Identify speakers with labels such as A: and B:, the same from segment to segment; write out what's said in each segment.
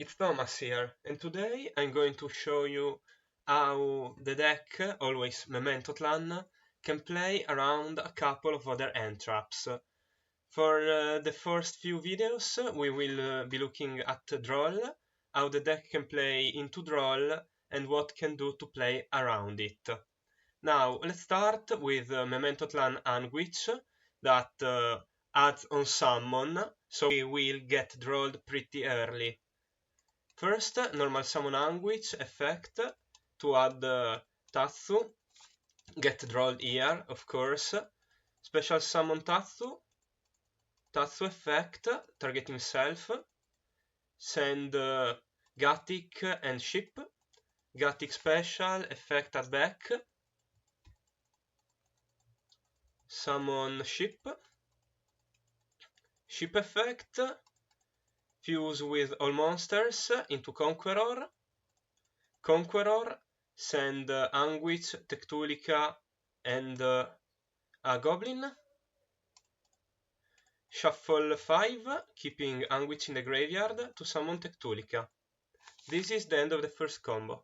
A: it's Thomas here, and today I'm going to show you how the deck, always Mementotlan, can play around a couple of other handtraps. For the first few videos, we will be looking at droll, how the deck can play into droll, and what can do to play around it. Now, let's start with Mementotlan Anguish that adds on summon, so we will get drolled pretty early. First, normal summon Anguish effect to add Tatsu, get drolled here, of course. Special summon Tatsu, Tatsu effect, target himself, send Gatic and ship, Gatic special, effect at back, summon ship, ship effect, fuse with all monsters into Conqueror, Conqueror, send Anguish, Tectulica, and a Goblin. Shuffle 5, keeping Anguish in the graveyard to summon Tectulica. This is the end of the first combo.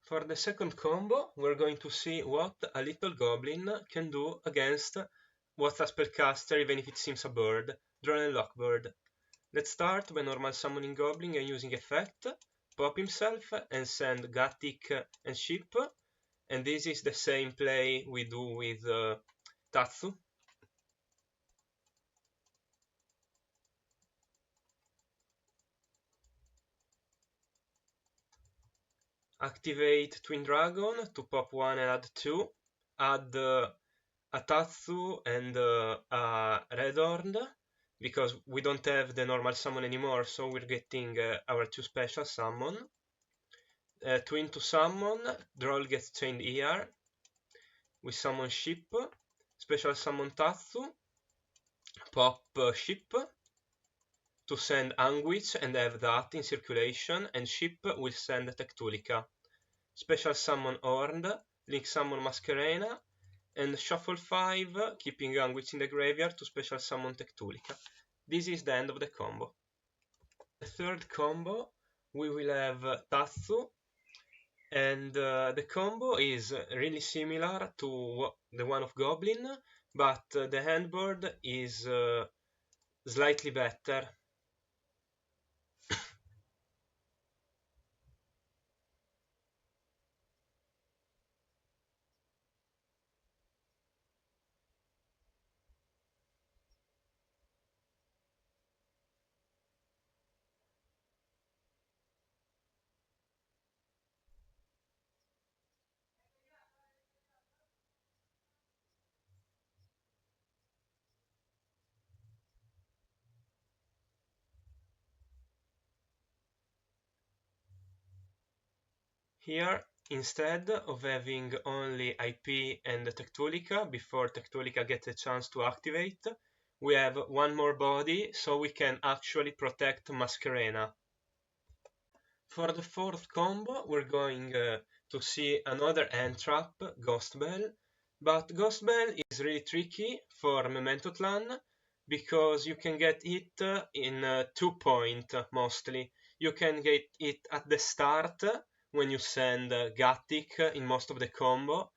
A: For the second combo, we're going to see what a little Goblin can do against what's a spellcaster, even if it seems a bird, Droll and Lockbird. Let's start by normal summoning Goblin and using effect, pop himself and send Gatic and ship, and this is the same play we do with Tatsu. Activate Twin Dragon to pop 1 and add 2, add a Tatsu and a Red Horn, because we don't have the normal summon anymore, so we're getting our 2 special summon. Twin to summon, Droll gets chained here, we summon ship, special summon Tatsu, pop ship to send Anguish and have that in circulation, and ship will send Tectulica. Special summon Horned, link summon Masquerena, and shuffle 5, keeping Anguish in the graveyard to special summon Tectulica. This is the end of the combo. The third combo, we will have Tatsu, and the combo is really similar to the one of Goblin, but the handboard is slightly better. Here, instead of having only IP and Tectulica before Tectulica gets a chance to activate, we have one more body, so we can actually protect Masquerena. For the fourth combo, we're going to see another hand trap, Ghost Belle, but Ghost Belle is really tricky for Mementotlan because you can get it in 2 points mostly. You can get it at the start when you send Gatic in most of the combo,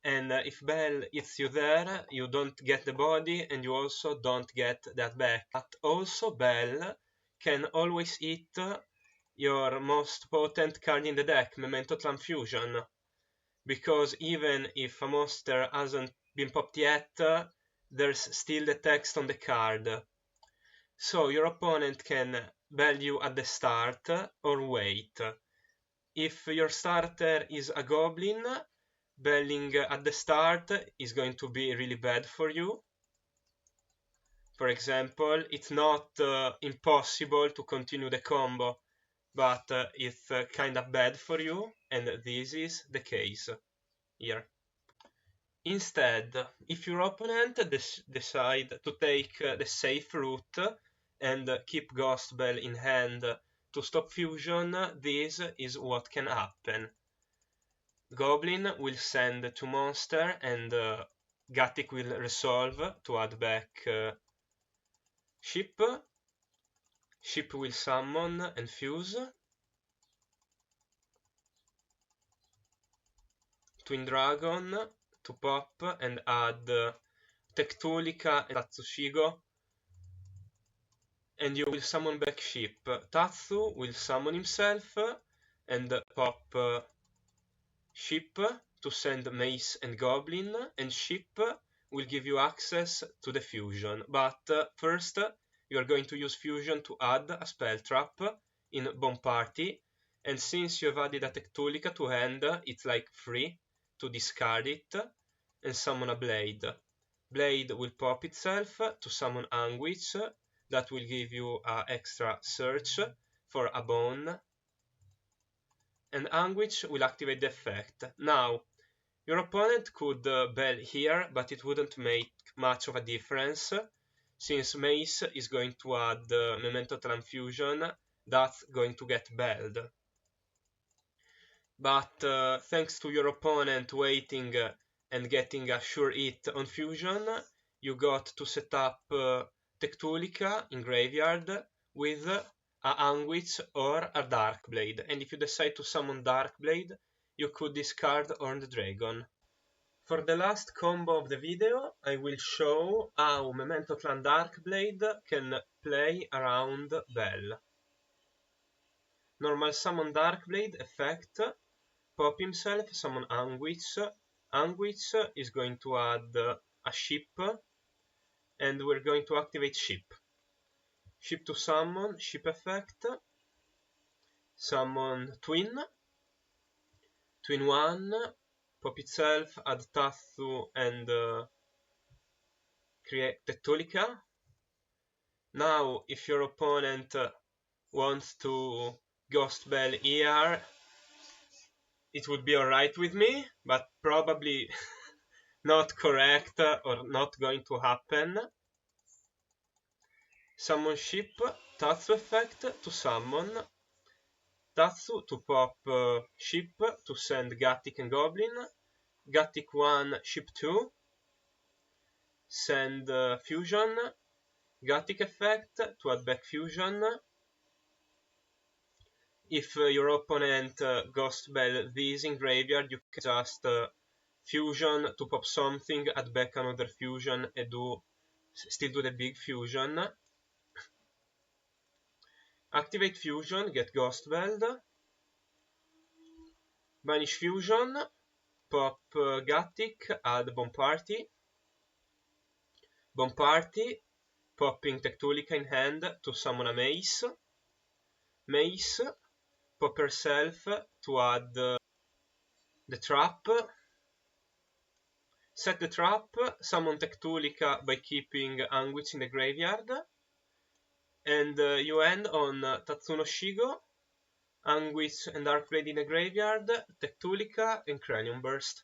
A: and if Belle hits you there, you don't get the body and you also don't get that back. But also Belle can always hit your most potent card in the deck, Mementotlan Fusion, because even if a monster hasn't been popped yet, there's still the text on the card. So your opponent can bell you at the start or wait. If your starter is a Goblin, belling at the start is going to be really bad for you. For example, it's not impossible to continue the combo, but it's kind of bad for you, and this is the case here. Instead, if your opponent decide to take the safe route and keep Ghost Belle in hand to stop fusion, this is what can happen. Goblin will send 2 monster and Gatic will resolve to add back ship. Ship will summon and fuse. Twin Dragon to pop and add Tectolica and Tatsushigo, and you will summon back Ship. Tatsu will summon himself and pop Ship to send Mace and Goblin, and Ship will give you access to the fusion. But first, you are going to use fusion to add a spell trap in Bomb Party, and since you have added a Tectolica to hand, it's like free to discard it and summon a Blade. Blade will pop itself to summon Anguish, that will give you an extra search for a bone, and Anguish will activate the effect. Now, your opponent could bell here, but it wouldn't make much of a difference, since Mace is going to add Mementotlan fusion, that's going to get belled. But thanks to your opponent waiting and getting a sure hit on fusion, you got to set up Tectolica in graveyard with a Anguish or a Darkblade, and if you decide to summon Darkblade, you could discard Horned Dragon. For the last combo of the video, I will show how Mementotlan Darkblade can play around Belle. Normal summon Darkblade effect, pop himself, summon Anguish. Anguish is going to add a Ship, and we're going to activate Ship. Ship to summon, Ship effect, summon Twin, Twin 1, pop itself, add Tatsu and create Tectolica. Now, if your opponent wants to Ghost Bell here, it would be alright with me, but probably not correct or not going to happen. Summon Ship, Tatsu effect to summon, Tatsu to pop Ship to send Gattic and Goblin, Gattic 1, Ship 2, send Fusion, Gattic effect to add back Fusion. If your opponent Ghost Bell this in graveyard, you can just Fusion to pop something, add back another Fusion and still do the big Fusion. Activate Fusion, get Ghost Belled, banish Fusion, pop Gattic, add Bomb Party, Bomb Party, popping Tectolica in hand to summon a Mace, Mace, pop herself to add the trap, set the trap, summon Tectolica by keeping Anguish in the graveyard, and you end on Tatsuno Shigo, Anguish and Darkblade in the graveyard, Tectolica and Cranium Burst.